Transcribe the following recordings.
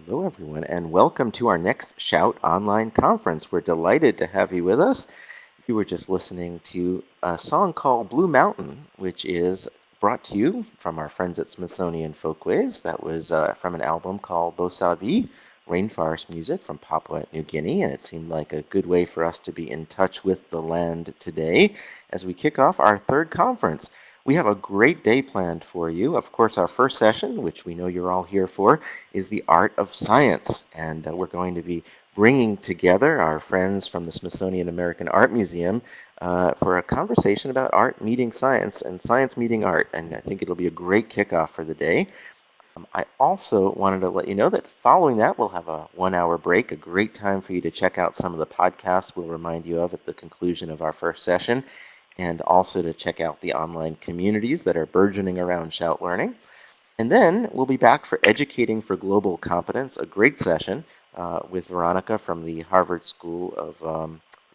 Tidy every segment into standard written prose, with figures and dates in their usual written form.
Hello, everyone, and welcome to our next Shout Online Conference. We're delighted to have you with us. You were just listening to a song called Blue Mountain, which is brought to you from our friends at Smithsonian Folkways. That was from an album called Bosavi, Rainforest Music from Papua New Guinea, and it seemed like a good way for us to be in touch with the land today as we kick off our third conference. We have a great day planned for you. Of course, our first session, which we know you're all here for, is the art of science. And we're going to be bringing together our friends from the Smithsonian American Art Museum for a conversation about art meeting science and science meeting art. And I think it'll be a great kickoff for the day. I also wanted to let you know that following that, we'll have a 1-hour break, a great time for you to check out some of the podcasts we'll remind you of at the conclusion of our first session, and also to check out the online communities that are burgeoning around Shout Learning. And then we'll be back for Educating for Global Competence, a great session with Veronica from the Harvard School of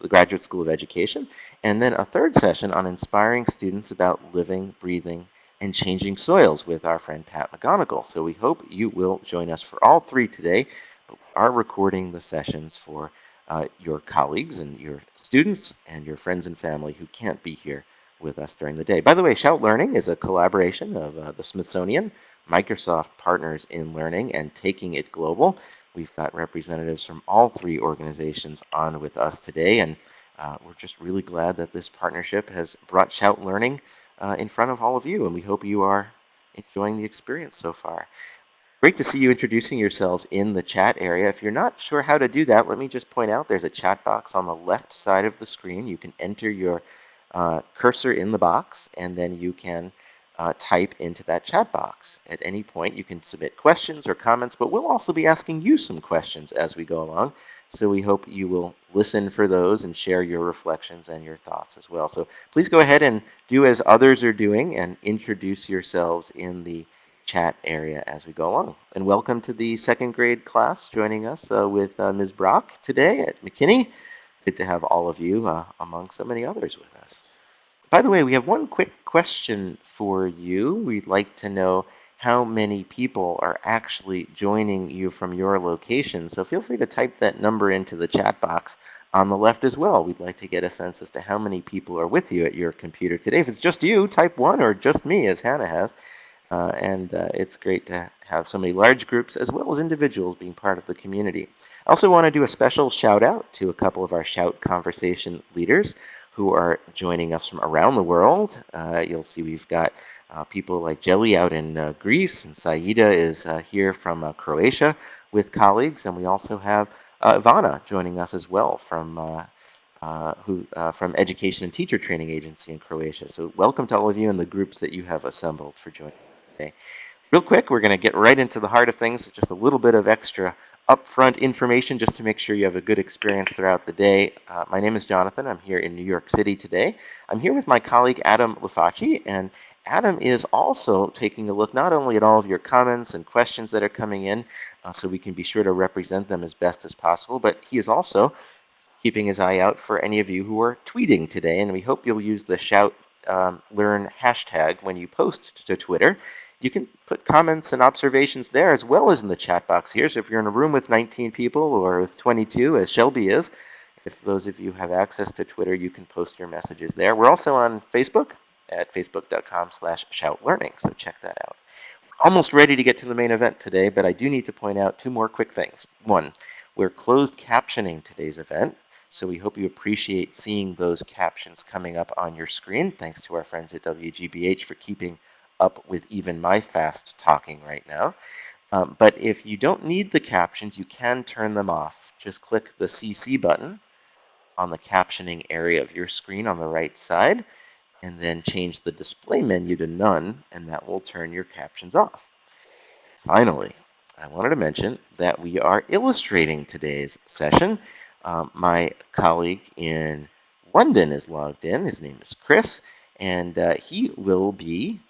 the Graduate School of Education, and then a third session on inspiring students about living, breathing, and changing soils with our friend Pat McGonigal. So we hope you will join us for all three today, but we are recording the sessions for your colleagues and your students and your friends and family who can't be here with us during the day. By the way, Shout Learning is a collaboration of the Smithsonian, Microsoft Partners in Learning, and Taking It Global. We've got representatives from all three organizations on with us today, and we're just really glad that this partnership has brought Shout Learning in front of all of you, and we hope you are enjoying the experience so far. Great to see you introducing yourselves in the chat area. If you're not sure how to do that, let me just point out there's a chat box on the left side of the screen. You can enter your cursor in the box, and then you can type into that chat box. At any point, you can submit questions or comments, but we'll also be asking you some questions as we go along. So we hope you will listen for those and share your reflections and your thoughts as well. So please go ahead and do as others are doing and introduce yourselves in the chat area as we go along. And welcome to the second grade class joining us with Ms. Brock today at McKinney. Good to have all of you among so many others with us. By the way, we have one quick question for you. We'd like to know how many people are actually joining you from your location. So feel free to type that number into the chat box on the left as well. We'd like to get a sense as to how many people are with you at your computer today. If it's just you, type 1, or just me, as Hannah has. It's great to have so many large groups as well as individuals being part of the community. I also want to do a special shout out to a couple of our Shout Conversation leaders who are joining us from around the world. You'll see we've got people like Jelly out in Greece, and Saida is here from Croatia with colleagues, and we also have Ivana joining us as well from Education and Teacher Training Agency in Croatia. So welcome to all of you and the groups that you have assembled for joining us today. Real quick, we're going to get right into the heart of things, just a little bit of extra upfront information just to make sure you have a good experience throughout the day. My name is Jonathan. I'm here in New York City today. I'm here with my colleague Adam Lafacci, and Adam is also taking a look not only at all of your comments and questions that are coming in, so we can be sure to represent them as best as possible, but he is also keeping his eye out for any of you who are tweeting today, and we hope you'll use the Shout Learn hashtag when you post to Twitter. You can put comments and observations there as well as in the chat box here. So if you're in a room with 19 people or with 22, as Shelby is, if those of you have access to Twitter, you can post your messages there. We're also on Facebook at facebook.com/shoutlearning, so check that out. We're almost ready to get to the main event today, but I do need to point out two more quick things. One, we're closed captioning today's event, so we hope you appreciate seeing those captions coming up on your screen. Thanks to our friends at WGBH for keeping up with even my fast talking right now. But if you don't need the captions, you can turn them off. Just click the CC button on the captioning area of your screen on the right side. and then change the display menu to none, and that will turn your captions off. Finally, I wanted to mention that we are illustrating today's session. My colleague in London is logged in. His name is Chris, and he will be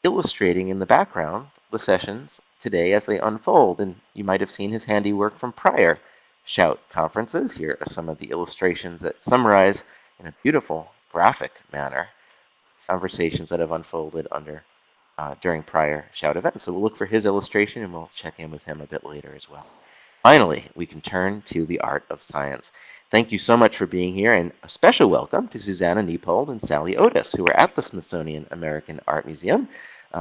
illustrating in the background the sessions today as they unfold. And you might have seen his handiwork from prior Shout conferences. Here are some of the illustrations that summarize in a beautiful graphic manner conversations that have unfolded during prior Shout events. So we'll look for his illustration and we'll check in with him a bit later as well. Finally, we can turn to the art of science. Thank you so much for being here, and a special welcome to Suzannah Niepold and Sally Otis, who are at the Smithsonian American Art Museum.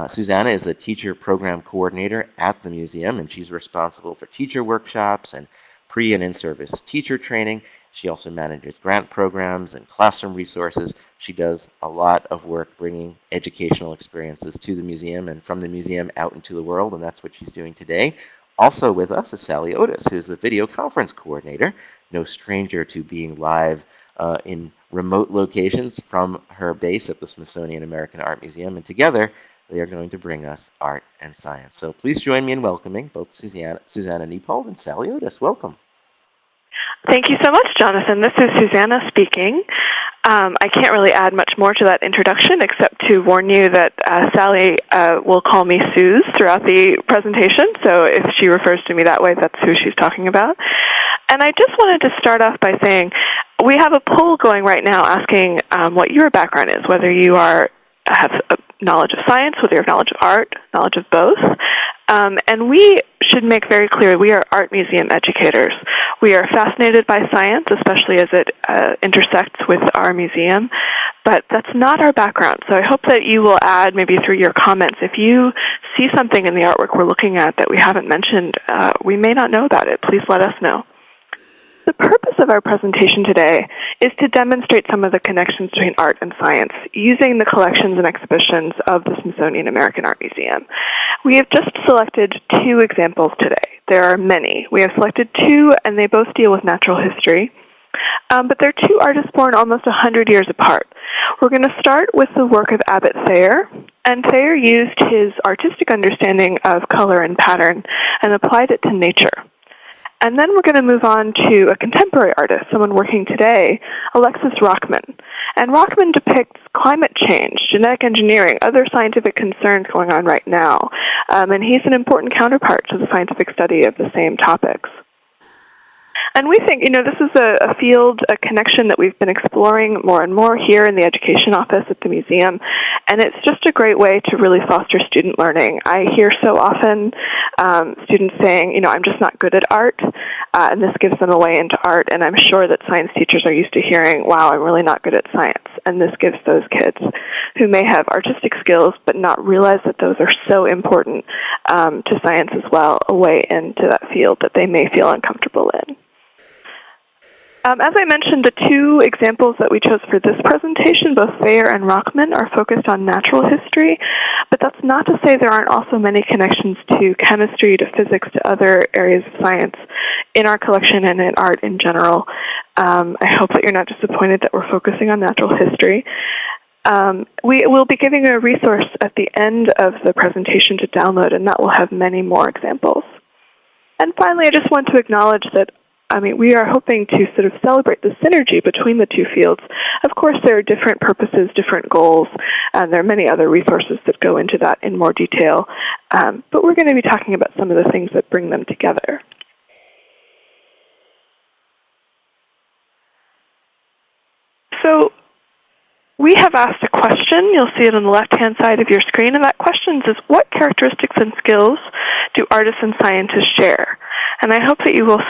Suzannah is a teacher program coordinator at the museum, and she's responsible for teacher workshops and pre- and in-service teacher training. She also manages grant programs and classroom resources. She does a lot of work bringing educational experiences to the museum and from the museum out into the world, and that's what she's doing today. Also with us is Sally Otis, who's the video conference coordinator, no stranger to being live in remote locations from her base at the Smithsonian American Art Museum, and together they are going to bring us art and science. So please join me in welcoming both Suzannah Niepold and Sally Otis. Welcome. Thank you so much, Jonathan. This is Suzannah speaking. I can't really add much more to that introduction except to warn you that Sally will call me Suze throughout the presentation, so if she refers to me that way, that's who she's talking about. And I just wanted to start off by saying we have a poll going right now asking what your background is, whether you have knowledge of science, whether you have knowledge of art, knowledge of both. And we should make very clear we are art museum educators. We are fascinated by science, especially as it intersects with our museum, but that's not our background. So I hope that you will add, maybe through your comments, if you see something in the artwork we're looking at that we haven't mentioned, we may not know about it. Please let us know. The purpose of our presentation today is to demonstrate some of the connections between art and science using the collections and exhibitions of the Smithsonian American Art Museum. We have just selected 2 examples today. There are many. We have selected 2, and they both deal with natural history. But they're 2 artists born almost 100 years apart. We're going to start with the work of Abbot Thayer, and Thayer used his artistic understanding of color and pattern and applied it to nature. And then we're going to move on to a contemporary artist, someone working today, Alexis Rockman. And Rockman depicts climate change, genetic engineering, other scientific concerns going on right now. And he's an important counterpart to the scientific study of the same topics. And we think, this is a field, a connection that we've been exploring more and more here in the education office at the museum, and it's just a great way to really foster student learning. I hear so often students saying, I'm just not good at art, and this gives them a way into art, and I'm sure that science teachers are used to hearing, wow, I'm really not good at science, and this gives those kids who may have artistic skills but not realize that those are so important to science as well, a way into that field that they may feel uncomfortable in. As I mentioned, the 2 examples that we chose for this presentation, both Thayer and Rockman, are focused on natural history, but that's not to say there aren't also many connections to chemistry, to physics, to other areas of science in our collection and in art in general. I hope that you're not disappointed that we're focusing on natural history. We will be giving a resource at the end of the presentation to download, and that will have many more examples. And finally, I just want to acknowledge that we are hoping to sort of celebrate the synergy between the 2 fields. Of course, there are different purposes, different goals, and there are many other resources that go into that in more detail. But we're going to be talking about some of the things that bring them together. So we have asked a question. You'll see it on the left-hand side of your screen, and that question is, what characteristics and skills do artists and scientists share? And I hope that you will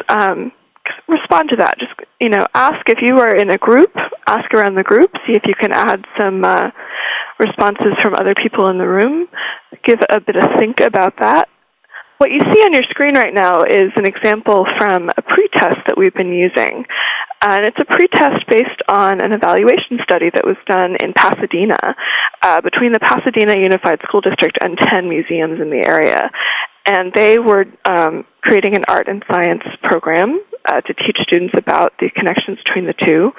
respond to that. Just, ask if you are in a group, ask around the group, see if you can add some responses from other people in the room. Give a bit of think about that. What you see on your screen right now is an example from a pretest that we've been using. And it's a pretest based on an evaluation study that was done in Pasadena between the Pasadena Unified School District and 10 museums in the area. And they were creating an art and science program to teach students about the connections between the 2.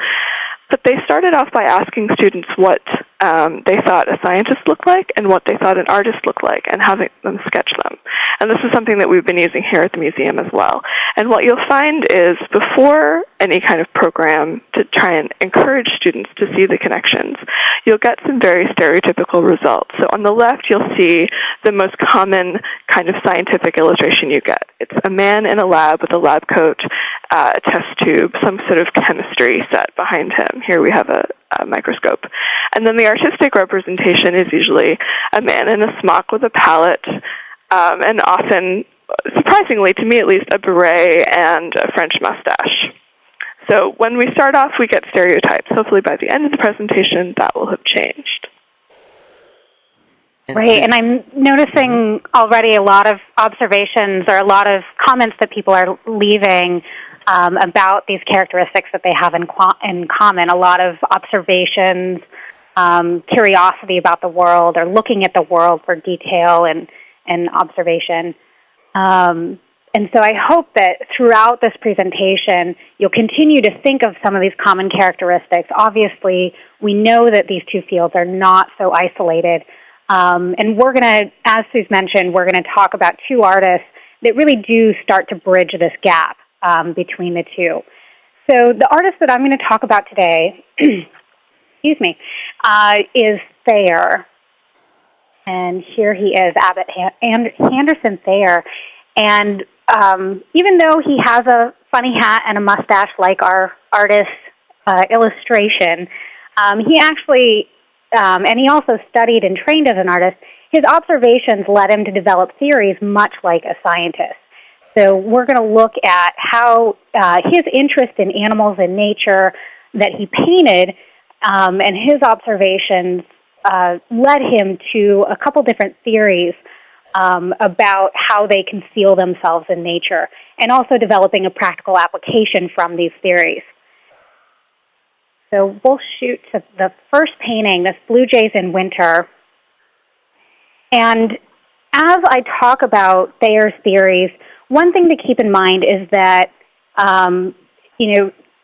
But they started off by asking students what they thought a scientist looked like and what they thought an artist looked like, and having them sketch them. And this is something that we've been using here at the museum as well. And what you'll find is, before any kind of program to try and encourage students to see the connections, you'll get some very stereotypical results. So on the left, you'll see the most common kind of scientific illustration you get. It's a man in a lab with a lab coat, a test tube, some sort of chemistry set behind him. Here we have a microscope. And then the artistic representation is usually a man in a smock with a palette, and often, surprisingly to me at least, a beret and a French mustache. So when we start off, we get stereotypes. Hopefully by the end of the presentation, that will have changed. Right, and I'm noticing already a lot of observations or a lot of comments that people are leaving about these characteristics that they have in common. A lot of observations, curiosity about the world, or looking at the world for detail and observation. And so I hope that throughout this presentation, you'll continue to think of some of these common characteristics. Obviously, we know that these two fields are not so isolated. And we're going to, as Suze mentioned, we're going to talk about two artists that really do start to bridge this gap between the two. So the artist that I'm going to talk about today, excuse me, is Thayer. And here he is, Abbott Henderson Thayer. And even though he has a funny hat and a mustache like our artist's illustration, he actually, and he also studied and trained as an artist, his observations led him to develop theories much like a scientist. So we're going to look at how his interest in animals and nature that he painted and his observations led him to a couple different theories about how they conceal themselves in nature, and also developing a practical application from these theories. So we'll shoot to the first painting, this Blue Jays in Winter. And as I talk about Thayer's theories, one thing to keep in mind is that,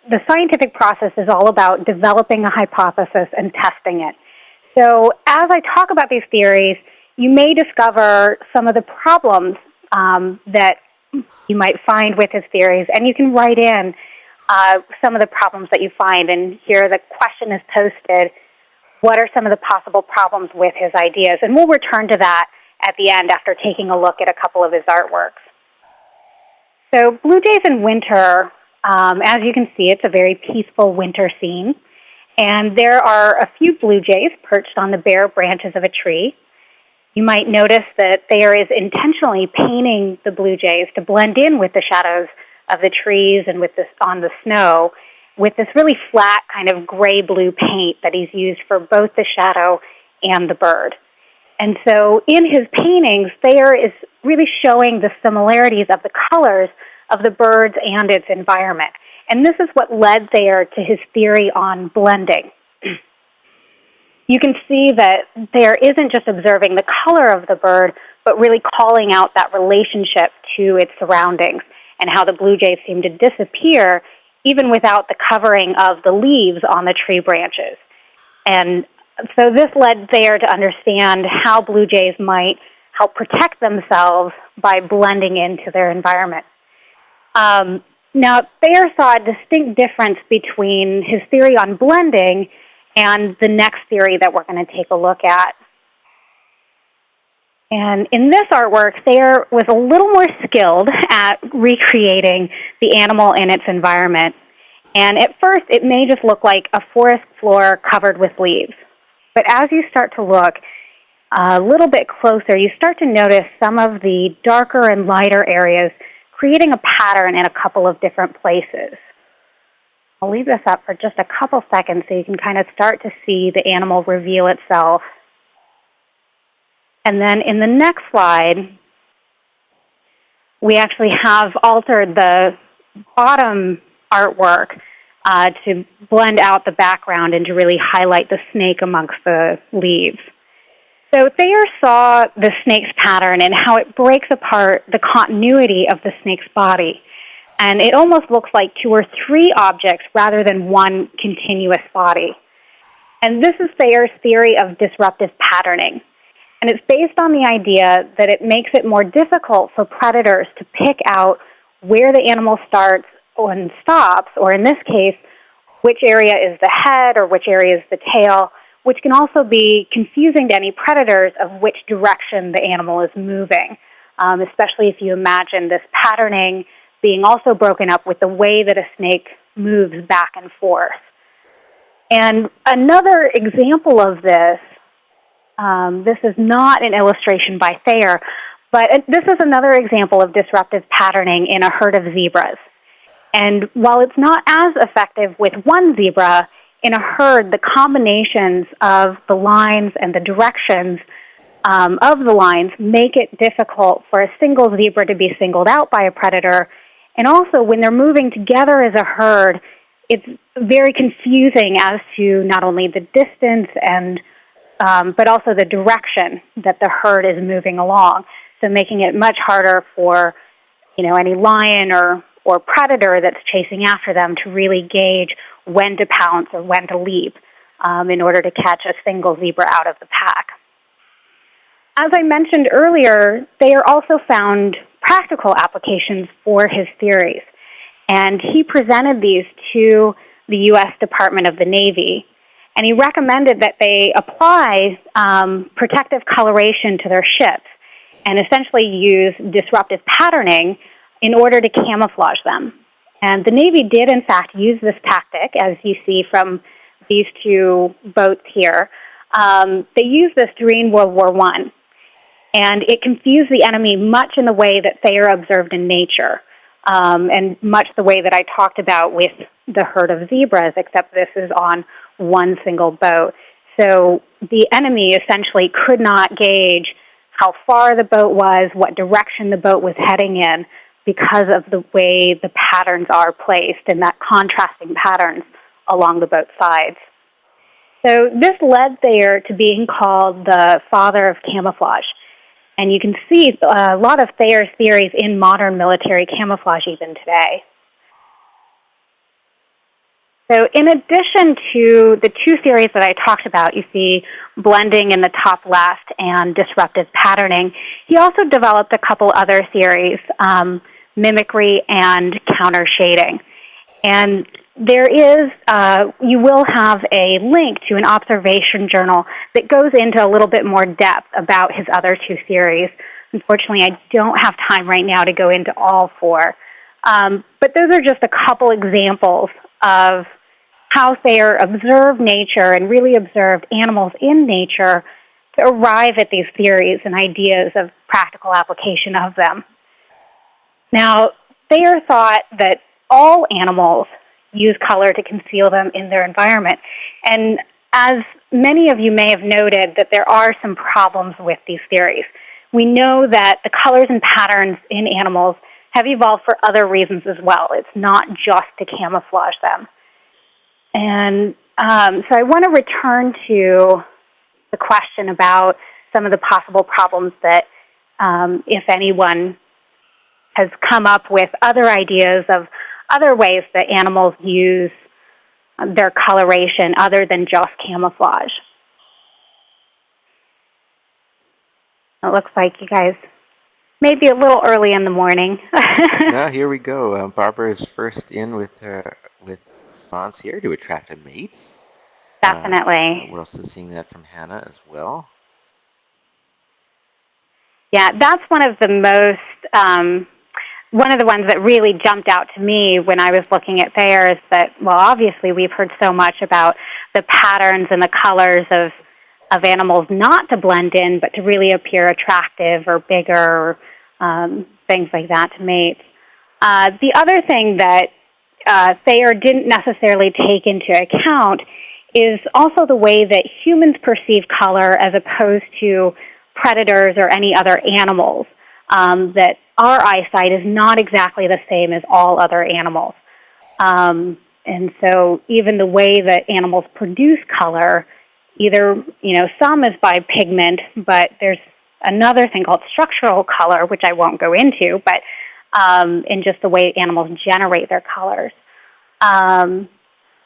the scientific process is all about developing a hypothesis and testing it. So as I talk about these theories, you may discover some of the problems that you might find with his theories, and you can write in some of the problems that you find. And here the question is posted, what are some of the possible problems with his ideas? And we'll return to that at the end after taking a look at a couple of his artworks. So Blue Jays in Winter, as you can see, it's a very peaceful winter scene. And there are a few blue jays perched on the bare branches of a tree. You might notice that Thayer is intentionally painting the blue jays to blend in with the shadows of the trees and with this on the snow, with this really flat kind of gray-blue paint that he's used for both the shadow and the bird. And so in his paintings, Thayer is really showing the similarities of the colors of the birds and its environment. And this is what led Thayer to his theory on blending. You can see that Thayer isn't just observing the color of the bird, but really calling out that relationship to its surroundings and how the blue jays seem to disappear even without the covering of the leaves on the tree branches. And so this led Thayer to understand how blue jays might help protect themselves by blending into their environment. Now, Thayer saw a distinct difference between his theory on blending and the next theory that we're going to take a look at. And in this artwork, Thayer was a little more skilled at recreating the animal in its environment. And at first, it may just look like a forest floor covered with leaves. But as you start to look a little bit closer, you start to notice some of the darker and lighter areas creating a pattern in a couple of different places. I'll leave this up for just a couple seconds so you can kind of start to see the animal reveal itself. And then in the next slide, we actually have altered the bottom artwork to blend out the background and to really highlight the snake amongst the leaves. So Thayer saw the snake's pattern and how it breaks apart the continuity of the snake's body. And it almost looks like two or three objects rather than one continuous body. And this is Thayer's theory of disruptive patterning. And it's based on the idea that it makes it more difficult for predators to pick out where the animal starts and stops, or in this case, which area is the head or which area is the tail, which can also be confusing to any predators of which direction the animal is moving, especially if you imagine this patterning being also broken up with the way that a snake moves back and forth. And another example of this, this is not an illustration by Thayer, but this is another example of disruptive patterning in a herd of zebras. And while it's not as effective with one zebra, in a herd, the combinations of the lines and the directions of the lines make it difficult for a single zebra to be singled out by a predator. And also, when they're moving together as a herd, it's very confusing as to not only the distance and but also the direction that the herd is moving along. So making it much harder for any lion or predator that's chasing after them to really gauge when to pounce or when to leap in order to catch a single zebra out of the pack. As I mentioned earlier, Thayer also found practical applications for his theories. And he presented these to the U.S. Department of the Navy. And he recommended that they apply protective coloration to their ships and essentially use disruptive patterning in order to camouflage them. And the Navy did, in fact, use this tactic, as you see from these two boats here. They used this during World War I. And it confused the enemy much in the way that Thayer observed in nature, and much the way that I talked about with the herd of zebras, except this is on one single boat. So the enemy essentially could not gauge how far the boat was, what direction the boat was heading in, because of the way the patterns are placed and that contrasting patterns along the boat sides. So this led Thayer to being called the father of camouflage. And you can see a lot of Thayer's theories in modern military camouflage even today. So in addition to the two theories that I talked about, you see blending in the top left and disruptive patterning, he also developed a couple other theories, mimicry and counter shading. And there is, you will have a link to an observation journal that goes into a little bit more depth about his other two theories. Unfortunately, I don't have time right now to go into all four. But those are just a couple examples of how Thayer observed nature and really observed animals in nature to arrive at these theories and ideas of practical application of them. Now, Thayer thought that all animals use color to conceal them in their environment. And as many of you may have noted, that there are some problems with these theories. We know that the colors and patterns in animals have evolved for other reasons as well. It's not just to camouflage them. And so I want to return to the question about some of the possible problems that, if anyone has come up with other ideas of other ways that animals use their coloration other than just camouflage. It looks like you guys may be a little early in the morning. No, here we go. Barbara is first in with response here to attract a mate. Definitely. We're also seeing that from Hannah as well. Yeah, that's one of the most, one of the ones that really jumped out to me when I was looking at Thayer is that, well, obviously we've heard so much about the patterns and the colors of animals not to blend in, but to really appear attractive or bigger, or things like that to mates. The other thing that Thayer didn't necessarily take into account is also the way that humans perceive color as opposed to predators or any other animals, that our eyesight is not exactly the same as all other animals. And so even the way that animals produce color, either, some is by pigment, but there's another thing called structural color, which I won't go into, but in just the way animals generate their colors.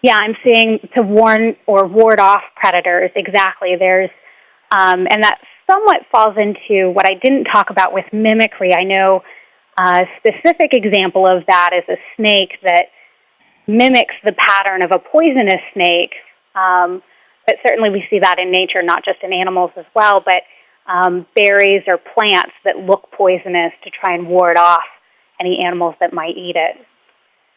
Yeah, I'm seeing to warn or ward off predators. Exactly. And that somewhat falls into what I didn't talk about with mimicry. I know a specific example of that is a snake that mimics the pattern of a poisonous snake. But certainly we see that in nature, not just in animals as well, but berries or plants that look poisonous to try and ward off any animals that might eat it.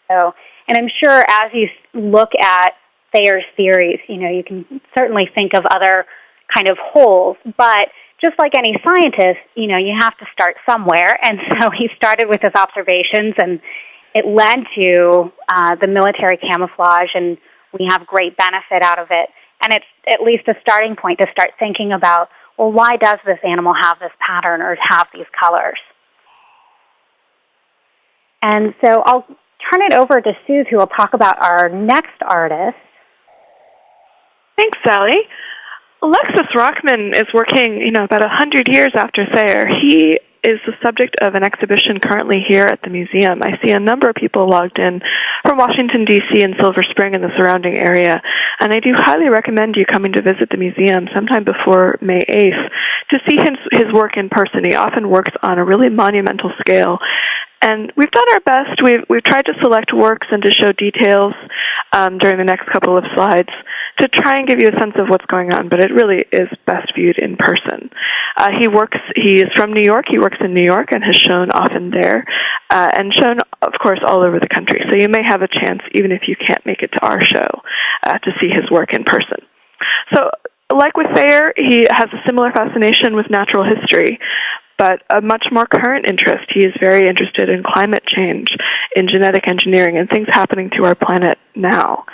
So, and I'm sure as you look at Thayer's theories, you can certainly think of other kind of holes, but just like any scientist, you have to start somewhere. And so he started with his observations, and it led to the military camouflage, and we have great benefit out of it. And it's at least a starting point to start thinking about, well, why does this animal have this pattern or have these colors? And so I'll turn it over to Suze, who will talk about our next artist. Thanks, Sally. Alexis Rockman is working, about 100 years after Thayer. He is the subject of an exhibition currently here at the museum. I see a number of people logged in from Washington, D.C. and Silver Spring and the surrounding area, and I do highly recommend you coming to visit the museum sometime before May 8th to see his work in person. He often works on a really monumental scale. And we've done our best. We've tried to select works and to show details during the next couple of slides to try and give you a sense of what's going on, but it really is best viewed in person. He is from New York. He works in New York and has shown often there and shown, of course, all over the country. So you may have a chance, even if you can't make it to our show, to see his work in person. So like with Thayer, he has a similar fascination with natural history, but a much more current interest. He is very interested in climate change, in genetic engineering, and things happening to our planet now.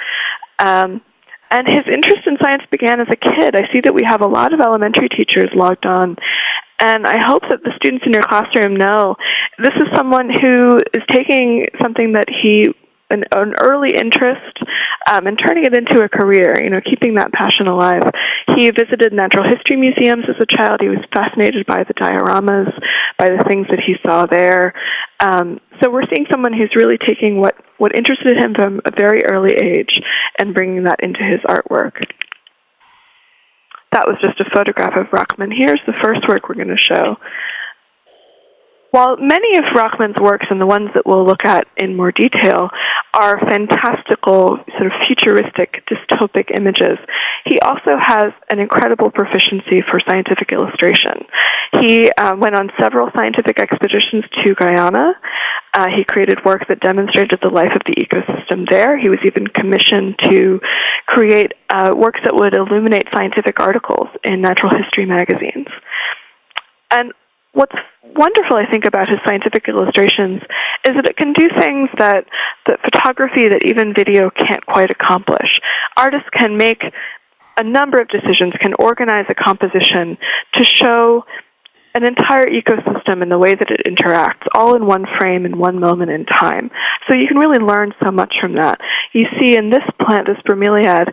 And his interest in science began as a kid. I see that we have a lot of elementary teachers logged on, and I hope that the students in your classroom know this is someone who is taking something that an early interest and turning it into a career, keeping that passion alive. He visited natural history museums as a child. He was fascinated by the dioramas, by the things that he saw there. So we're seeing someone who's really taking what interested him from a very early age and bringing that into his artwork. That was just a photograph of Rockman. Here's the first work we're going to show. While many of Rockman's works, and the ones that we'll look at in more detail, are fantastical, sort of futuristic, dystopic images, he also has an incredible proficiency for scientific illustration. He went on several scientific expeditions to Guyana. He created work that demonstrated the life of the ecosystem there. He was even commissioned to create works that would illuminate scientific articles in natural history magazines. And what's wonderful, I think, about his scientific illustrations is that it can do things that photography, that even video can't quite accomplish. Artists can make a number of decisions, can organize a composition to show an entire ecosystem and the way that it interacts, all in one frame in one moment in time. So you can really learn so much from that. You see in this plant, this bromeliad,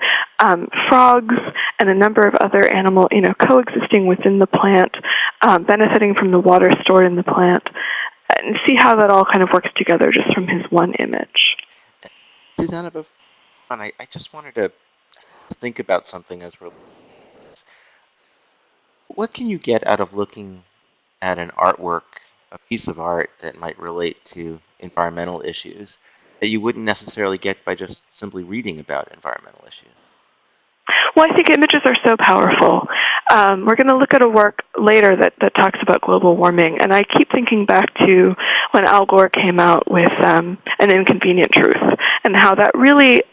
frogs and a number of other animals, coexisting within the plant, benefiting from the water stored in the plant, and see how that all kind of works together just from his one image. Suzannah, I just wanted to think about something as we're. What can you get out of looking at an artwork, a piece of art that might relate to environmental issues that you wouldn't necessarily get by just simply reading about environmental issues? Well, I think images are so powerful. We're going to look at a work later that talks about global warming, and I keep thinking back to when Al Gore came out with An Inconvenient Truth, and how that really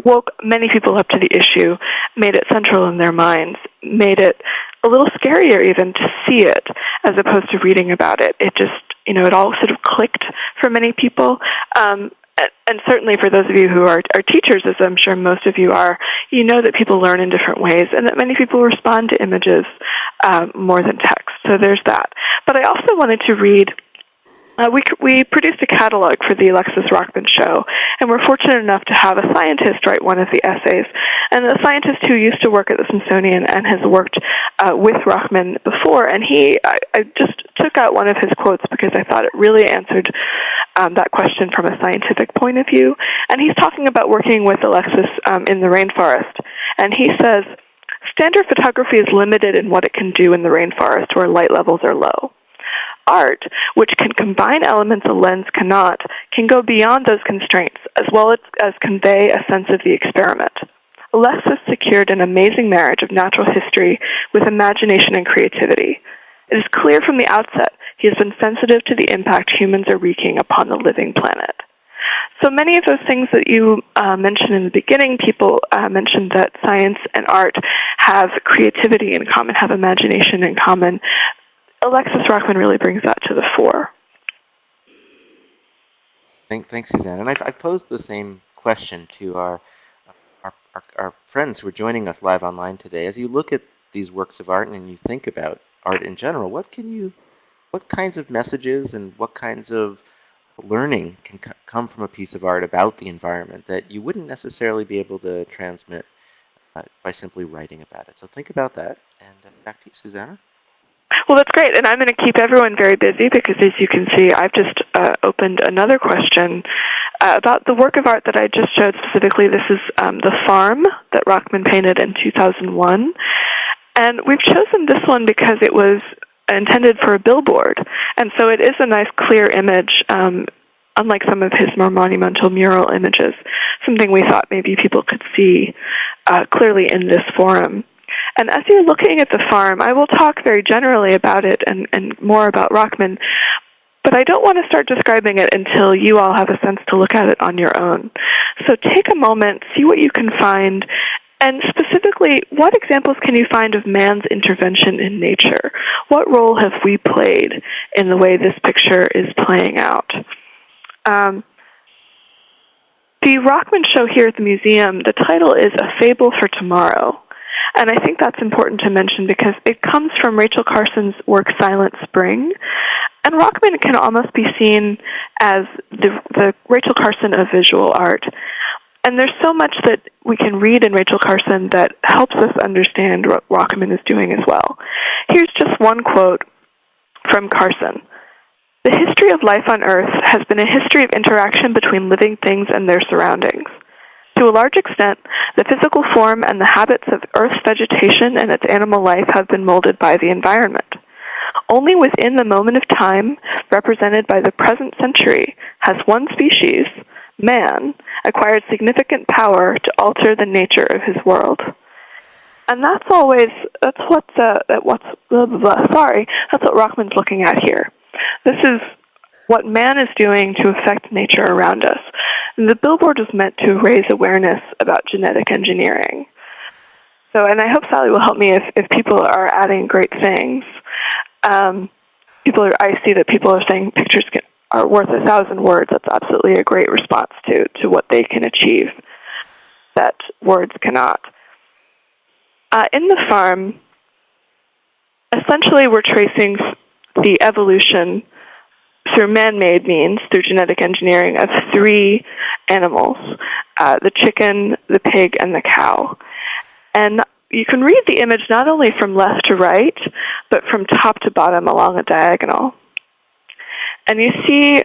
woke many people up to the issue, made it central in their minds, made it a little scarier even to see it as opposed to reading about it. It just, it all sort of clicked for many people. And certainly for those of you who are teachers, as I'm sure most of you are, you know that people learn in different ways and that many people respond to images more than text. So there's that. But I also wanted to read We produced a catalog for the Alexis Rockman show, and we're fortunate enough to have a scientist write one of the essays. And a scientist who used to work at the Smithsonian and has worked with Rockman before, and I just took out one of his quotes because I thought it really answered that question from a scientific point of view. And he's talking about working with Alexis in the rainforest. And he says, "Standard photography is limited in what it can do in the rainforest where light levels are low. Art, which can combine elements a lens cannot, can go beyond those constraints, as well as convey a sense of the experiment. Alexis secured an amazing marriage of natural history with imagination and creativity. It is clear from the outset he has been sensitive to the impact humans are wreaking upon the living planet." So many of those things that you mentioned in the beginning, people mentioned that science and art have creativity in common, have imagination in common. Alexis Rockman really brings that to the fore. Thanks, Suzanne. And I've posed the same question to our friends who are joining us live online today. As you look at these works of art and you think about art in general, what kinds of messages and what kinds of learning can come from a piece of art about the environment that you wouldn't necessarily be able to transmit by simply writing about it? So think about that. And back to you, Suzannah. Well, that's great, and I'm going to keep everyone very busy because, as you can see, I've just opened another question about the work of art that I just showed specifically. This is The Farm that Rockman painted in 2001, and we've chosen this one because it was intended for a billboard, and so it is a nice, clear image, unlike some of his more monumental mural images, something we thought maybe people could see clearly in this forum. And as you're looking at the farm, I will talk very generally about it and more about Rockman, but I don't want to start describing it until you all have a sense to look at it on your own. So take a moment, see what you can find, and specifically, what examples can you find of man's intervention in nature? What role have we played in the way this picture is playing out? The Rockman show here at the museum, the title is A Fable for Tomorrow. And I think that's important to mention because it comes from Rachel Carson's work Silent Spring. And Rockman can almost be seen as the Rachel Carson of visual art. And there's so much that we can read in Rachel Carson that helps us understand what Rockman is doing as well. Here's just one quote from Carson. "The history of life on Earth has been a history of interaction between living things and their surroundings. To a large extent, the physical form and the habits of Earth's vegetation and its animal life have been molded by the environment. Only within the moment of time, represented by the present century, has one species, man, acquired significant power to alter the nature of his world." And that's what Rockman's looking at here. This is what man is doing to affect nature around us. And the billboard is meant to raise awareness about genetic engineering. So, and I hope Sally will help me if people are adding great things. I see that people are saying pictures are worth 1,000 words. That's absolutely a great response to what they can achieve that words cannot. In the farm, essentially we're tracing the evolution through man-made means, through genetic engineering, of 3 animals, the chicken, the pig, and the cow. And you can read the image not only from left to right, but from top to bottom along a diagonal. And you see,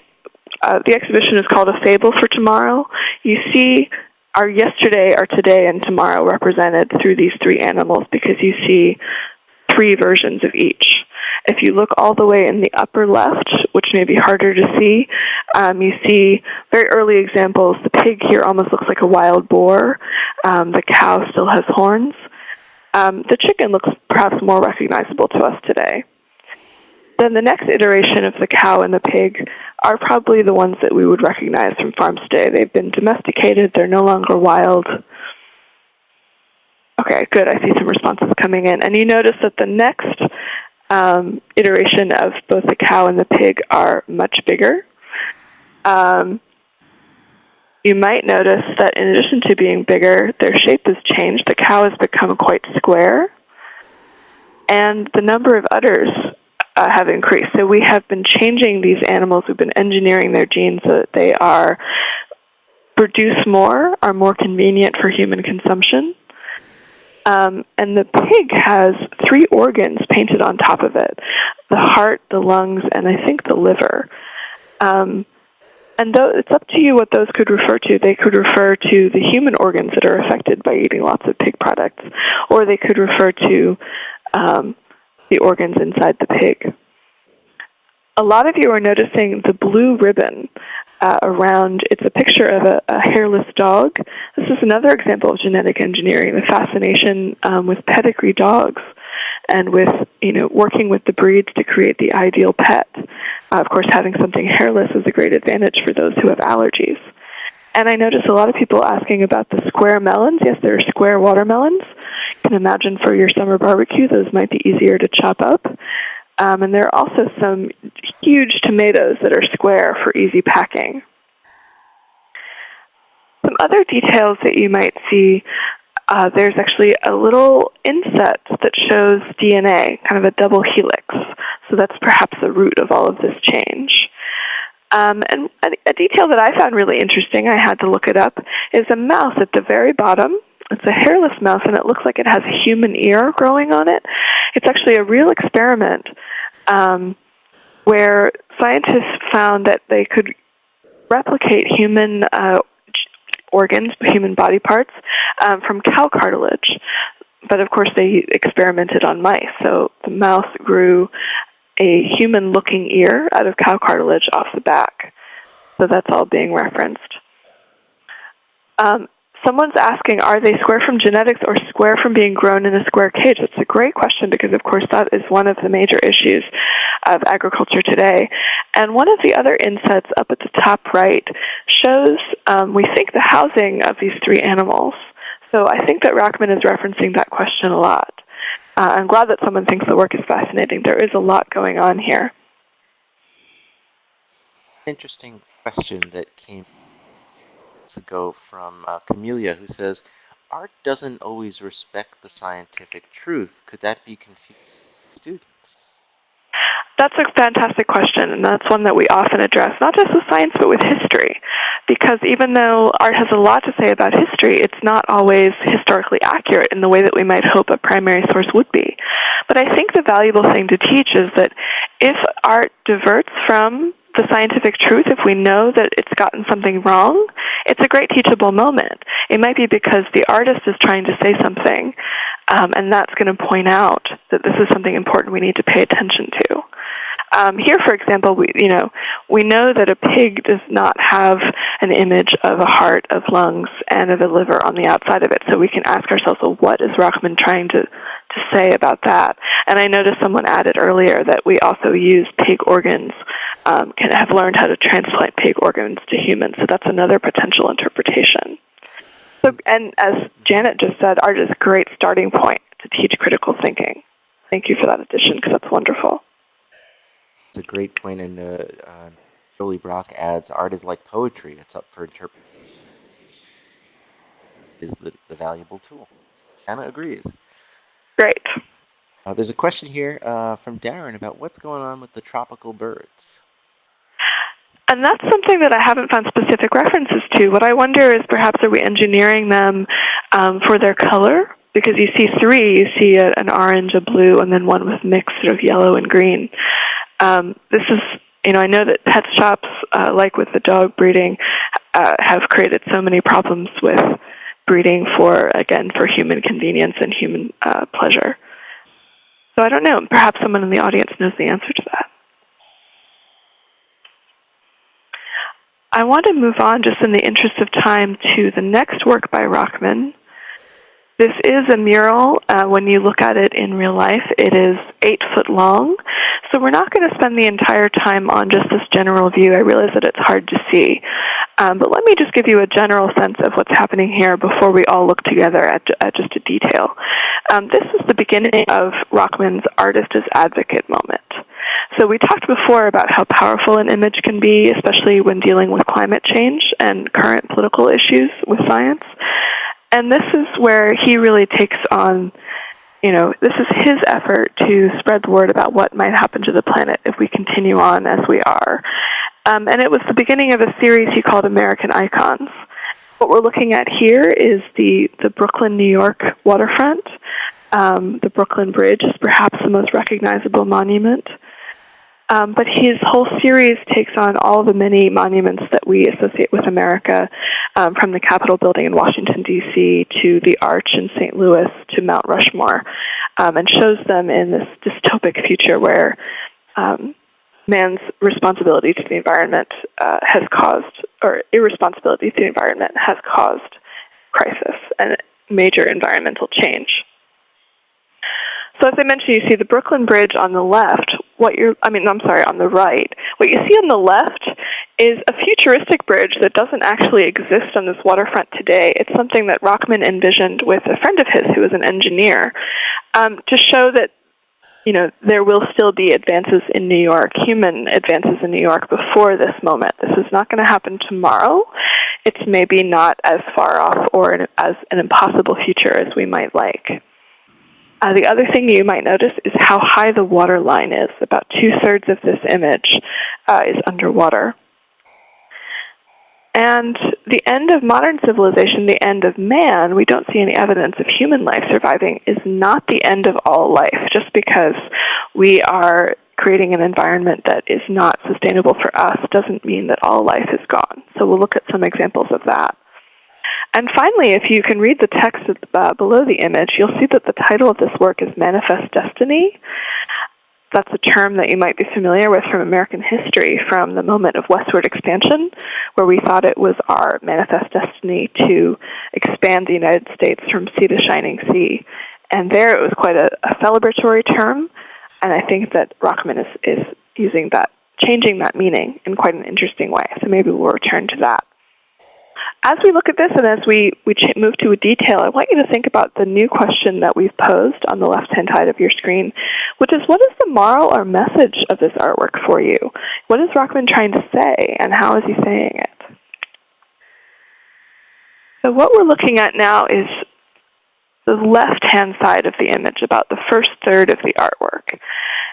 the exhibition is called A Fable for Tomorrow. You see our yesterday, our today, and tomorrow represented through these 3 animals because you see 3 versions of each. If you look all the way in the upper left, which may be harder to see, you see very early examples. The pig here almost looks like a wild boar. The cow still has horns. The chicken looks perhaps more recognizable to us today. Then the next iteration of the cow and the pig are probably the ones that we would recognize from farms today. They've been domesticated. They're no longer wild. Okay, good. I see some responses coming in. And you notice that the next iteration of both the cow and the pig are much bigger. You might notice that in addition to being bigger, their shape has changed. The cow has become quite square. And the number of udders have increased. So we have been changing these animals. We've been engineering their genes so that they produce more, are more convenient for human consumption. And the pig has 3 organs painted on top of it: the heart, the lungs, and I think the liver. And it's up to you what those could refer to. They could refer to the human organs that are affected by eating lots of pig products, or they could refer to the organs inside the pig. A lot of you are noticing the blue ribbon around. It's a picture of a hairless dog. This is another example of genetic engineering, the fascination with pedigree dogs and with working with the breeds to create the ideal pet. Of course, having something hairless is a great advantage for those who have allergies. And I notice a lot of people asking about the square melons. Yes, there are square watermelons. You can imagine for your summer barbecue, those might be easier to chop up. And there are also some huge tomatoes that are square for easy packing. Some other details that you might see, there's actually a little inset that shows DNA, kind of a double helix. So that's perhaps the root of all of this change. And a detail that I found really interesting, I had to look it up, is a mouse at the very bottom. It's a hairless mouse, and it looks like it has a human ear growing on it. It's actually a real experiment where scientists found that they could replicate human organs, human body parts, from cow cartilage. But of course, they experimented on mice. So the mouse grew a human-looking ear out of cow cartilage off the back. So that's all being referenced. Someone's asking, are they square from genetics or square from being grown in a square cage? That's a great question because, of course, that is one of the major issues of agriculture today. And one of the other insets up at the top right shows, we think, the housing of these 3 animals. So I think that Rockman is referencing that question a lot. I'm glad that someone thinks the work is fascinating. There is a lot going on here. Interesting question that came ago from Camellia, who says, art doesn't always respect the scientific truth. Could that be confusing for students? That's a fantastic question, and that's one that we often address, not just with science, but with history. Because even though art has a lot to say about history, it's not always historically accurate in the way that we might hope a primary source would be. But I think the valuable thing to teach is that if art diverts from the scientific truth, if we know that it's gotten something wrong, it's a great teachable moment. It might be because the artist is trying to say something, and that's going to point out that this is something important we need to pay attention to. Here, for example, we know that a pig does not have an image of a heart, of lungs, and of a liver on the outside of it. So we can ask ourselves, well, what is Rockman trying to say about that? And I noticed someone added earlier that we also use pig organs, can have learned how to transplant pig organs to humans. So that's another potential interpretation. So, and as Janet just said, art is a great starting point to teach critical thinking. Thank you for that addition, because that's wonderful. It's a great point, and Jolie Brock adds, art is like poetry. It's up for interpretation. Is the valuable tool. Anna agrees. Great. There's a question here from Darren about what's going on with the tropical birds. And that's something that I haven't found specific references to. What I wonder is perhaps are we engineering them for their color? Because you see 3, you see an orange, a blue, and then one with mixed sort of yellow and green. This is, I know that pet shops, like with the dog breeding, have created so many problems with breeding for human convenience and human pleasure. So I don't know. Perhaps someone in the audience knows the answer to that. I want to move on, just in the interest of time, to the next work by Rockman. This is a mural. When you look at it in real life, it is 8 foot long. So we're not going to spend the entire time on just this general view. I realize that it's hard to see. But let me just give you a general sense of what's happening here before we all look together at just a detail. This is the beginning of Rockman's artist as advocate moment. So we talked before about how powerful an image can be, especially when dealing with climate change and current political issues with science. And this is where he really takes on this is his effort to spread the word about what might happen to the planet if we continue on as we are. And it was the beginning of a series he called American Icons. What we're looking at here is the Brooklyn, New York waterfront. The Brooklyn Bridge is perhaps the most recognizable monument. But his whole series takes on all the many monuments that we associate with America, from the Capitol building in Washington, D.C., to the Arch in St. Louis, to Mount Rushmore, and shows them in this dystopic future where man's responsibility to the environment has caused, or irresponsibility to the environment has caused crisis and major environmental change. So as I mentioned, you see the Brooklyn Bridge on the left. On the right. What you see on the left is a futuristic bridge that doesn't actually exist on this waterfront today. It's something that Rockman envisioned with a friend of his who was an engineer, to show that there will still be advances in New York, human advances in New York before this moment. This is not going to happen tomorrow. It's maybe not as far off or as an impossible future as we might like. The other thing you might notice is how high the water line is. About 2/3 of this image is underwater. And the end of modern civilization, the end of man, we don't see any evidence of human life surviving, is not the end of all life. Just because we are creating an environment that is not sustainable for us doesn't mean that all life is gone. So we'll look at some examples of that. And finally, if you can read the text below the image, you'll see that the title of this work is Manifest Destiny. That's a term that you might be familiar with from American history, from the moment of westward expansion, where we thought it was our manifest destiny to expand the United States from sea to shining sea. And there it was quite a celebratory term, and I think that Rockman is using that, changing that meaning in quite an interesting way. So maybe we'll return to that. As we look at this and as we move to a detail, I want you to think about the new question that we've posed on the left-hand side of your screen, which is, what is the moral or message of this artwork for you? What is Rockman trying to say, and how is he saying it? So what we're looking at now is the left-hand side of the image, about the first third of the artwork.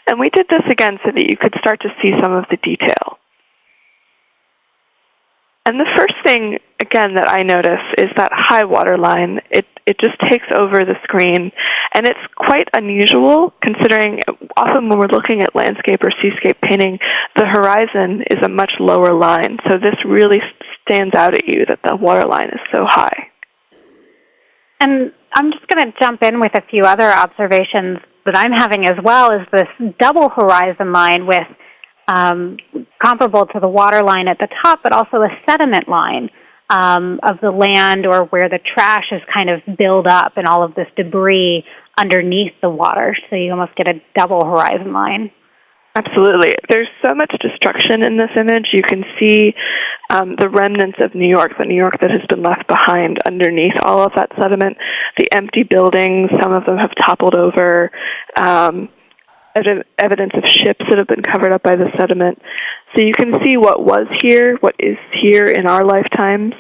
And we did this again so that you could start to see some of the detail. And the first thing, again, that I notice is that high water line. It just takes over the screen, and it's quite unusual considering often when we're looking at landscape or seascape painting, the horizon is a much lower line. So this really stands out at you that the water line is so high. And I'm just going to jump in with a few other observations that I'm having as well, is this double horizon line with comparable to the water line at the top, but also a sediment line of the land, or where the trash is kind of built up and all of this debris underneath the water. So you almost get a double horizon line. Absolutely. There's so much destruction in this image. You can see the remnants of New York, the New York that has been left behind underneath all of that sediment. The empty buildings, some of them have toppled over. Evidence of ships that have been covered up by the sediment. So you can see what was here, what is here in our lifetimes,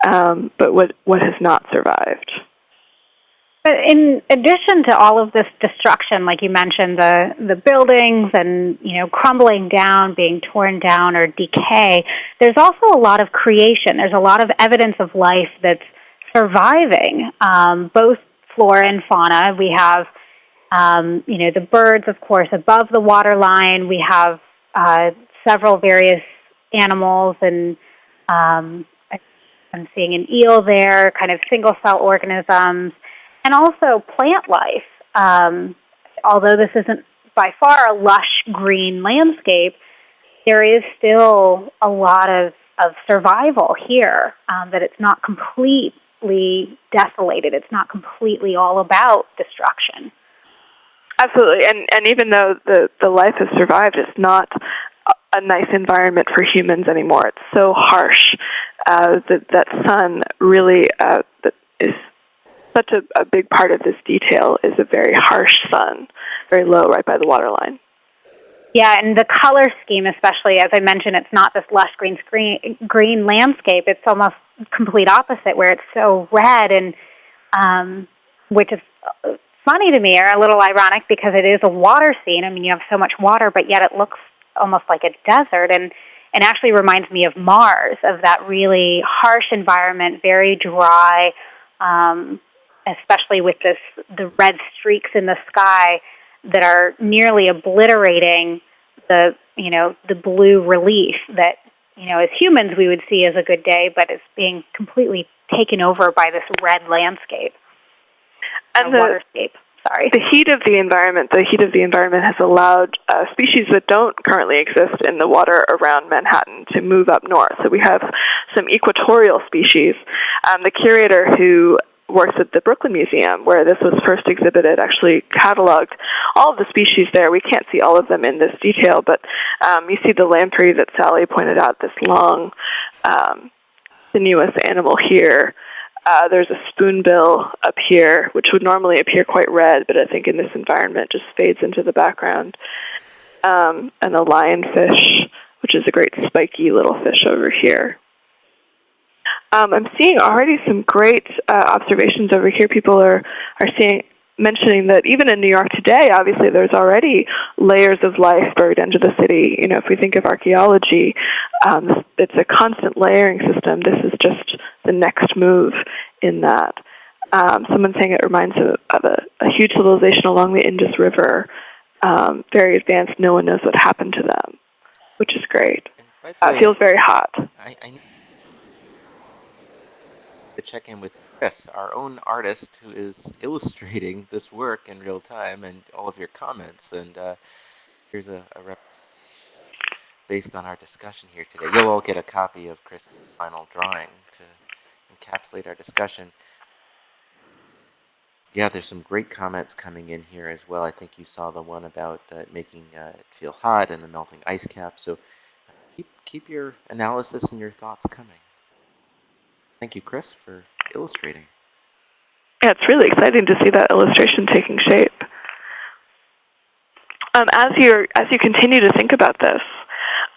but what has not survived. But in addition to all of this destruction, like you mentioned, the buildings and crumbling down, being torn down or decay, there's also a lot of creation. There's a lot of evidence of life that's surviving, both flora and fauna. We have the birds, of course, above the water line. We have several various animals, and I'm seeing an eel there, kind of single-cell organisms, and also plant life. Although this isn't by far a lush green landscape, there is still a lot of survival here, that it's not completely desolated. It's not completely all about destruction. Absolutely, and even though the life has survived, it's not a nice environment for humans anymore. It's so harsh that sun really that is such a big part of this detail, is a very harsh sun, very low right by the water line. Yeah, and the color scheme, especially, as I mentioned, it's not this lush green landscape. It's almost complete opposite, where it's so red, and which is funny to me, or a little ironic, because it is a water scene. I mean, you have so much water, but yet it looks almost like a desert, and actually reminds me of Mars, of that really harsh environment, very dry, especially with the red streaks in the sky that are nearly obliterating the blue relief that, as humans we would see as a good day, but it's being completely taken over by this red landscape. And the waterscape. Sorry. The heat of the environment has allowed species that don't currently exist in the water around Manhattan to move up north. So we have some equatorial species. The curator who works at the Brooklyn Museum, where this was first exhibited, actually cataloged all of the species there. We can't see all of them in this detail, but you see the lamprey that Sally pointed out, this long, sinuous animal here. There's a spoonbill up here, which would normally appear quite red, but I think in this environment just fades into the background. And the lionfish, which is a great spiky little fish over here. I'm seeing already some great observations over here. People are mentioning that even in New York today, obviously there's already layers of life buried under the city. If we think of archaeology, it's a constant layering system. This is just the next move in that. Someone's saying it reminds of a huge civilization along the Indus River, very advanced. No one knows what happened to them, which is great. It feels very hot. I need to check in with Chris, our own artist, who is illustrating this work in real time, and all of your comments. And here's a rep based on our discussion here today. You'll all get a copy of Chris' final drawing to encapsulate our discussion. Yeah, there's some great comments coming in here as well. I think you saw the one about making it feel hot and the melting ice cap. So keep your analysis and your thoughts coming. Thank you, Chris, for illustrating. Yeah, it's really exciting to see that illustration taking shape. As you continue to think about this,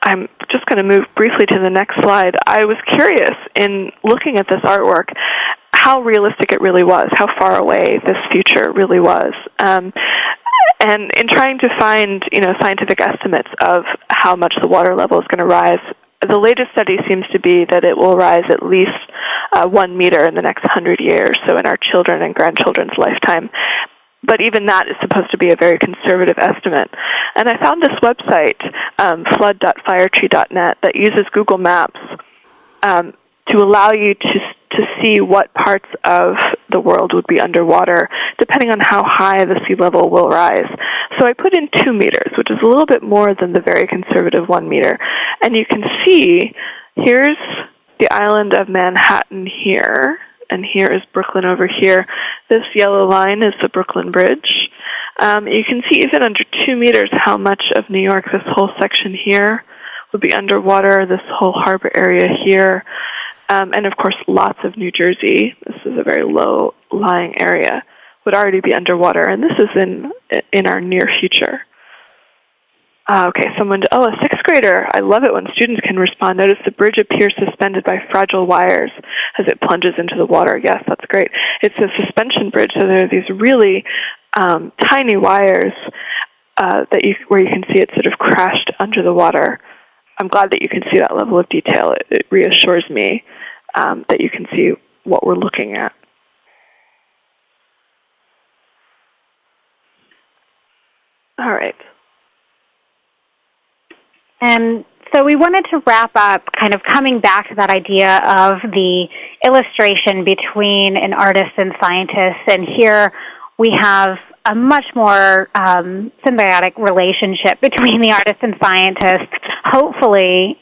I'm just going to move briefly to the next slide. I was curious in looking at this artwork how realistic it really was, how far away this future really was. And in trying to find, scientific estimates of how much the water level is going to rise, the latest study seems to be that it will rise at least 1 meter in the next 100 years, so in our children and grandchildren's lifetime. But even that is supposed to be a very conservative estimate. And I found this website, flood.firetree.net, that uses Google Maps to allow you to see what parts of the world would be underwater, depending on how high the sea level will rise. So I put in 2 meters, which is a little bit more than the very conservative 1 meter. And you can see, here's the island of Manhattan here, and here is Brooklyn over here. This yellow line is the Brooklyn Bridge. You can see even under 2 meters how much of New York, this whole section here, would be underwater, this whole harbor area here. And of course, lots of New Jersey. This is a very low-lying area, would already be underwater, and this is in our near future. Okay, a sixth grader. I love it when students can respond. Notice the bridge appears suspended by fragile wires as it plunges into the water. Yes, that's great. It's a suspension bridge, so there are these really tiny wires where you can see it sort of crashed under the water. I'm glad that you can see that level of detail. It reassures me that you can see what we're looking at. All right. And so we wanted to wrap up kind of coming back to that idea of the illustration between an artist and scientist. And here we have a much more symbiotic relationship between the artist and scientist. Hopefully,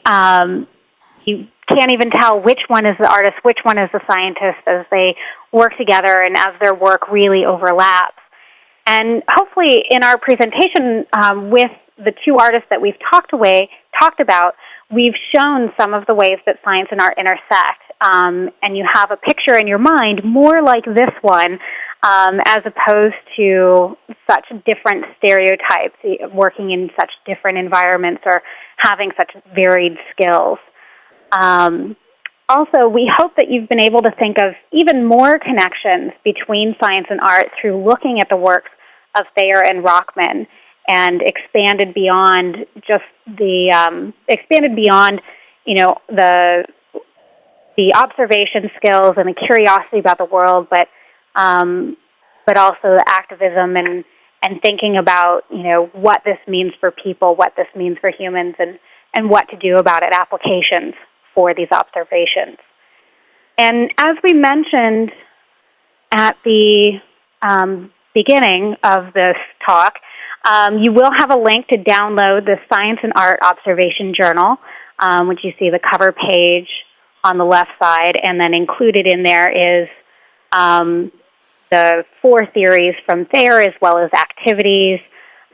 you can't even tell which one is the artist, which one is the scientist as they work together and as their work really overlaps. And hopefully in our presentation with the 2 artists that we've talked about, we've shown some of the ways that science and art intersect. And you have a picture in your mind more like this one, as opposed to such different stereotypes, working in such different environments or having such varied skills. also, we hope that you've been able to think of even more connections between science and art through looking at the works of Thayer and Rockman, and expanded beyond just the the observation skills and the curiosity about the world, but also the activism and thinking about what this means for people, what this means for humans, and what to do about it, applications for these observations. And as we mentioned at the beginning of this talk, you will have a link to download the Science and Art Observation Journal, which you see the cover page on the left side, and then included in there is the 4 theories from Thayer, as well as activities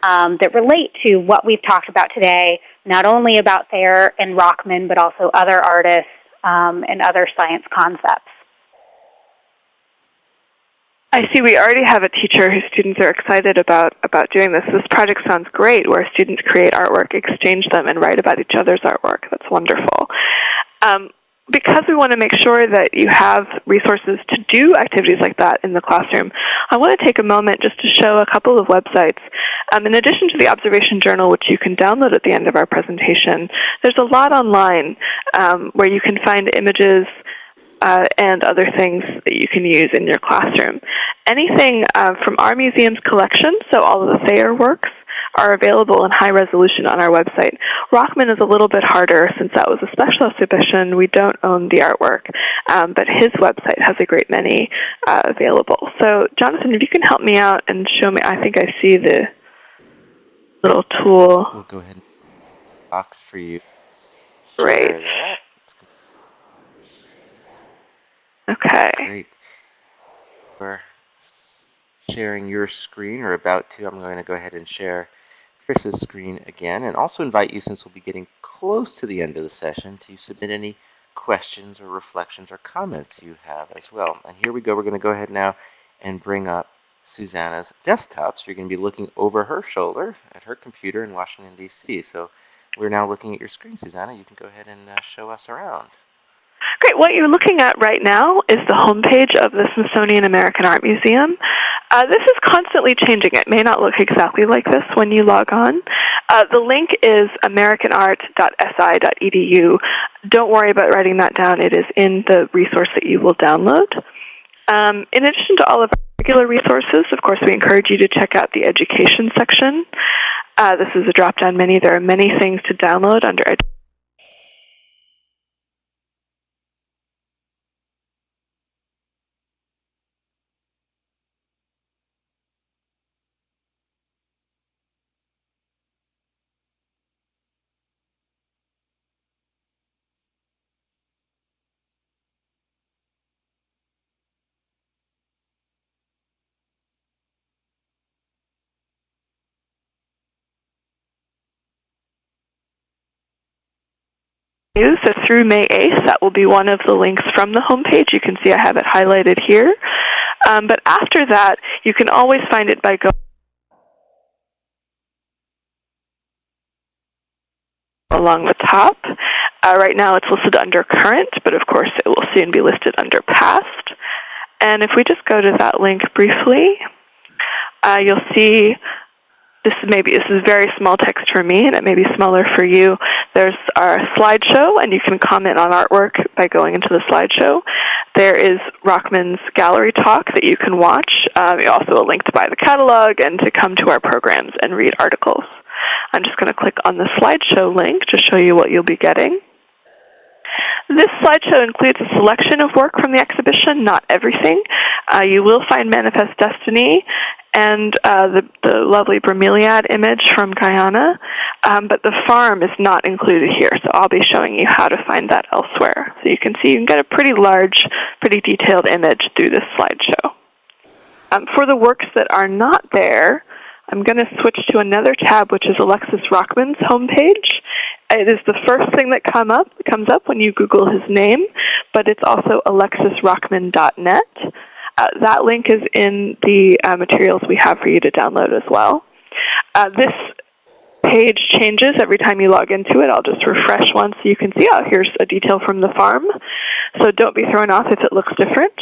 that relate to what we've talked about today, not only about Thayer and Rockman, but also other artists and other science concepts. I see we already have a teacher whose students are excited about doing this. This project sounds great, where students create artwork, exchange them, and write about each other's artwork. That's wonderful. Because we want to make sure that you have resources to do activities like that in the classroom, I want to take a moment just to show a couple of websites. In addition to the observation journal, which you can download at the end of our presentation, there's a lot online where you can find images and other things that you can use in your classroom. Anything from our museum's collection, so all of the Thayer works, are available in high resolution on our website. Rockman is a little bit harder since that was a special exhibition. We don't own the artwork, but his website has a great many available. So Jonathan, if you can help me out and show me, I think I see the little tool. We'll go ahead and box for you. Great. Okay. Great. We're sharing your screen, or about to. I'm going to go ahead and share Chris's screen again, and also invite you, since we'll be getting close to the end of the session, to submit any questions or reflections or comments you have as well. And here we go. We're going to go ahead now and bring up Suzannah's desktop. So you're going to be looking over her shoulder at her computer in Washington, D.C. So we're now looking at your screen, Suzannah. You can go ahead and show us around. Great. What you're looking at right now is the homepage of the Smithsonian American Art Museum. This is constantly changing. It may not look exactly like this when you log on. The link is americanart.si.edu. Don't worry about writing that down. It is in the resource that you will download. In addition to all of our regular resources, of course, we encourage you to check out the education section. This is a drop-down menu. There are many things to download under education. So through May 8th, that will be one of the links from the homepage. You can see I have it highlighted here. But after that, you can always find it by going along the top. Right now it's listed under current, but of course it will soon be listed under past. And if we just go to that link briefly, you'll see this is very small text for me, and it may be smaller for you. There's our slideshow, and you can comment on artwork by going into the slideshow. There is Rockman's gallery talk that you can watch. Also a link to buy the catalog and to come to our programs and read articles. I'm just going to click on the slideshow link to show you what you'll be getting. This slideshow includes a selection of work from the exhibition, not everything. You will find Manifest Destiny and the lovely bromeliad image from Guyana, but the farm is not included here, so I'll be showing you how to find that elsewhere. So you can see you can get a pretty large, pretty detailed image through this slideshow. For the works that are not there, I'm going to switch to another tab, which is Alexis Rockman's homepage. It is the first thing that comes up when you Google his name, but it's also alexisrockman.net. That link is in the materials we have for you to download as well. This page changes every time you log into it. I'll just refresh once so you can see, oh, here's a detail from the farm. So don't be thrown off if it looks different.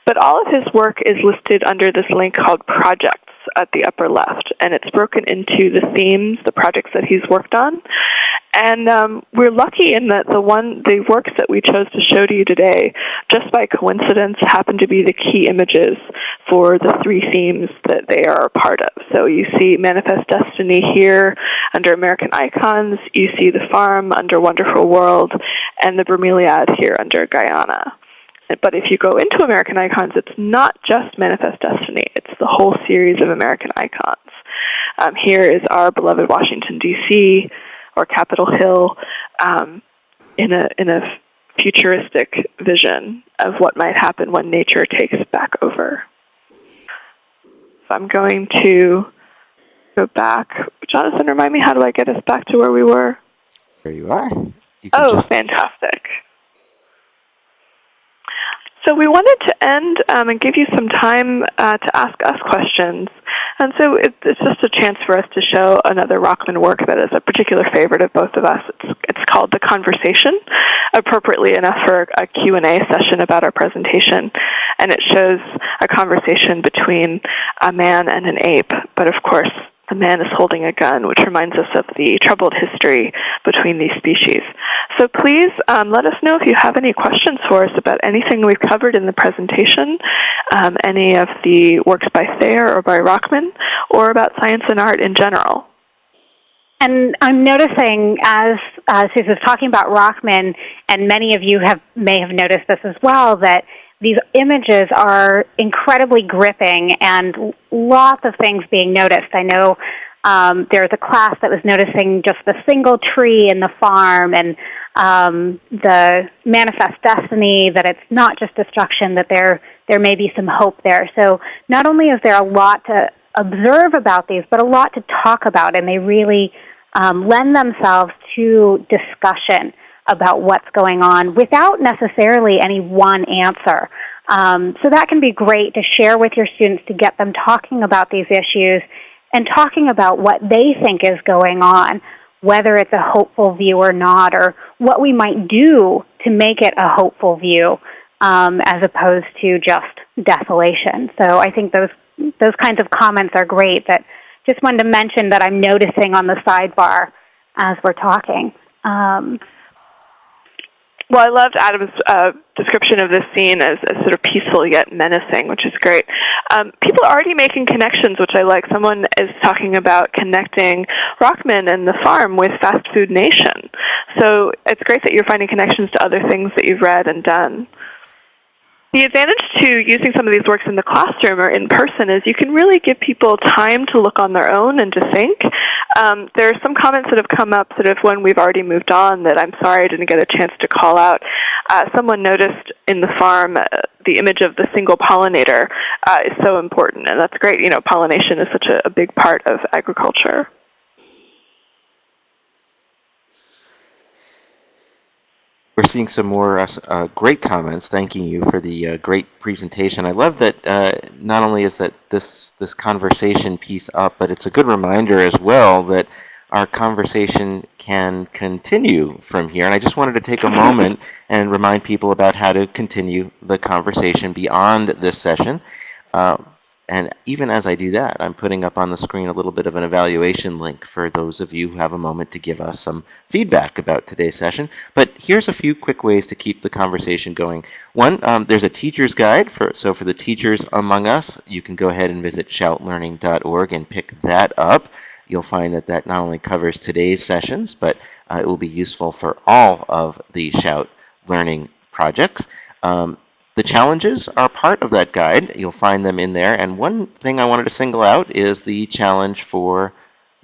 But all of his work is listed under this link called Projects at the upper left, and it's broken into the themes, the projects that he's worked on. And we're lucky in that the works that we chose to show to you today, just by coincidence, happen to be the key images for the three themes that they are a part of. So you see Manifest Destiny here under American Icons, you see the farm under Wonderful World, and the bromeliad here under Guyana. But if you go into American Icons, it's not just Manifest Destiny. It's the whole series of American Icons. Here is our beloved Washington, D.C., or Capitol Hill, in a futuristic vision of what might happen when nature takes back over. So I'm going to go back. Jonathan, remind me, how do I get us back to where we were? There you are. Fantastic. So we wanted to end and give you some time to ask us questions. And so it's just a chance for us to show another Rockman work that is a particular favorite of both of us. It's called The Conversation, appropriately enough for a Q&A session about our presentation. And it shows a conversation between a man and an ape, but of course the man is holding a gun, which reminds us of the troubled history between these species. So please let us know if you have any questions for us about anything we've covered in the presentation, any of the works by Thayer or by Rockman, or about science and art in general. And I'm noticing, as Suze was talking about Rockman, and many of you may have noticed this as well, that these images are incredibly gripping and lots of things being noticed. I know there's a class that was noticing just the single tree in the farm and the Manifest Destiny, that it's not just destruction, that there may be some hope there. So not only is there a lot to observe about these, but a lot to talk about, and they really lend themselves to discussion about what's going on without necessarily any one answer. So that can be great to share with your students, to get them talking about these issues and talking about what they think is going on, whether it's a hopeful view or not, or what we might do to make it a hopeful view as opposed to just desolation. So I think those kinds of comments are great. That just wanted to mention that I'm noticing on the sidebar as we're talking. Well, I loved Adam's description of this scene as sort of peaceful yet menacing, which is great. People are already making connections, which I like. Someone is talking about connecting Rockman and the farm with Fast Food Nation. So it's great that you're finding connections to other things that you've read and done. The advantage to using some of these works in the classroom or in person is you can really give people time to look on their own and to think. There are some comments that have come up sort of when we've already moved on that I'm sorry I didn't get a chance to call out. Someone noticed in the farm the image of the single pollinator is so important, and that's great. You know, pollination is such a big part of agriculture. We're seeing some more great comments. Thanking you for the great presentation. I love that not only is that this conversation piece up, but it's a good reminder as well that our conversation can continue from here. And I just wanted to take a moment and remind people about how to continue the conversation beyond this session. And even as I do that, I'm putting up on the screen a little bit of an evaluation link for those of you who have a moment to give us some feedback about today's session. But here's a few quick ways to keep the conversation going. One, there's a teacher's guide. So for the teachers among us, you can go ahead and visit shoutlearning.org and pick that up. You'll find that that not only covers today's sessions, but it will be useful for all of the Shout Learning projects. The challenges are part of that guide. You'll find them in there. And one thing I wanted to single out is the challenge for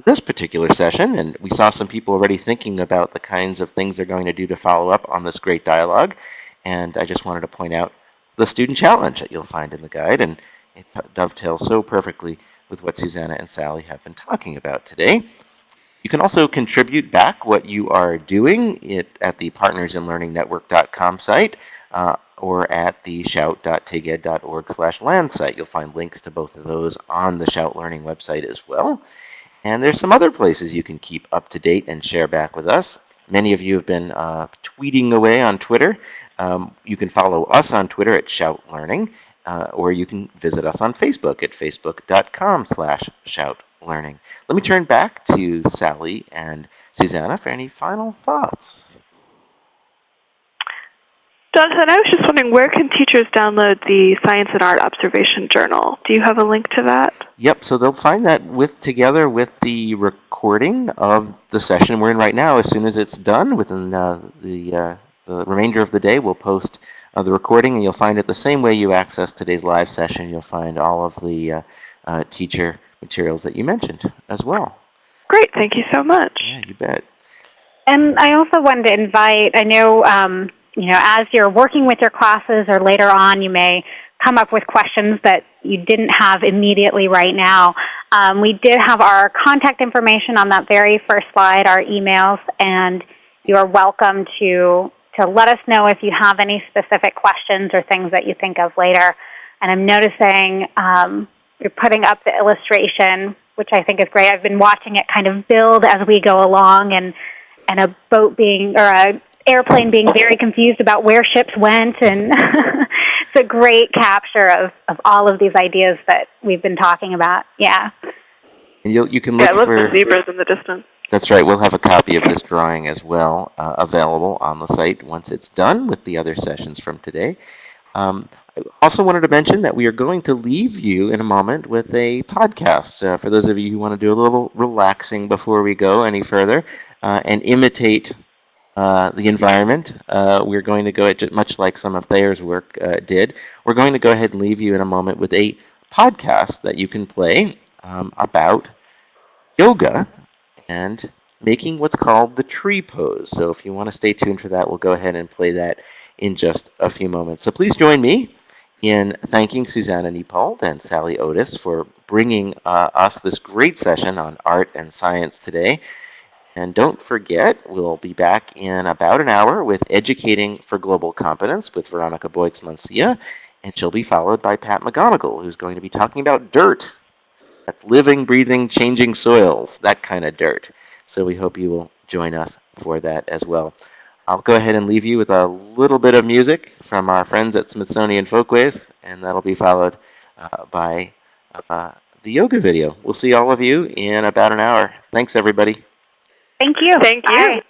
this particular session. And we saw some people already thinking about the kinds of things they're going to do to follow up on this great dialogue. And I just wanted to point out the student challenge that you'll find in the guide. And it dovetails so perfectly with what Suzannah and Sally have been talking about today. You can also contribute back what you are doing at the partnersinlearningnetwork.com site. Or at the shout.tiged.org/land site. You'll find links to both of those on the Shout Learning website as well. And there's some other places you can keep up to date and share back with us. Many of you have been tweeting away on Twitter. You can follow us on Twitter at Shout Learning, or you can visit us on Facebook at facebook.com/shoutlearning. Let me turn back to Sally and Suzannah for any final thoughts. Jonathan, I was just wondering, where can teachers download the Science and Art Observation Journal? Do you have a link to that? Yep, so they'll find that together with the recording of the session we're in right now. As soon as it's done, within the remainder of the day, we'll post the recording, and you'll find it the same way you access today's live session. You'll find all of the teacher materials that you mentioned as well. Great, thank you so much. Yeah, you bet. And I also wanted to invite, I know, as you're working with your classes or later on, you may come up with questions that you didn't have immediately right now. We did have our contact information on that very first slide, our emails, and you are welcome to let us know if you have any specific questions or things that you think of later. And I'm noticing you're putting up the illustration, which I think is great. I've been watching it kind of build as we go along, and a boat being, or a airplane being very confused about where ships went, and it's a great capture of all of these ideas that we've been talking about. Yeah. And you can look for the zebras in the distance. That's right. We'll have a copy of this drawing as well available on the site once it's done with the other sessions from today. I also wanted to mention that we are going to leave you in a moment with a podcast. For those of you who want to do a little relaxing before we go any further and imitate the environment, we're going to go, much like some of Thayer's work did, we're going to go ahead and leave you in a moment with a podcast that you can play about yoga and making what's called the tree pose. So if you want to stay tuned for that, we'll go ahead and play that in just a few moments. So please join me in thanking Suzannah Niepold and Sally Otis for bringing us this great session on art and science today. And don't forget, we'll be back in about an hour with Educating for Global Competence with Veronica Boyks-Mancia, and she'll be followed by Pat McGonigal, who's going to be talking about dirt. That's living, breathing, changing soils, that kind of dirt. So we hope you will join us for that as well. I'll go ahead and leave you with a little bit of music from our friends at Smithsonian Folkways, and that'll be followed by the yoga video. We'll see all of you in about an hour. Thanks, everybody. Thank you. Thank you. Bye.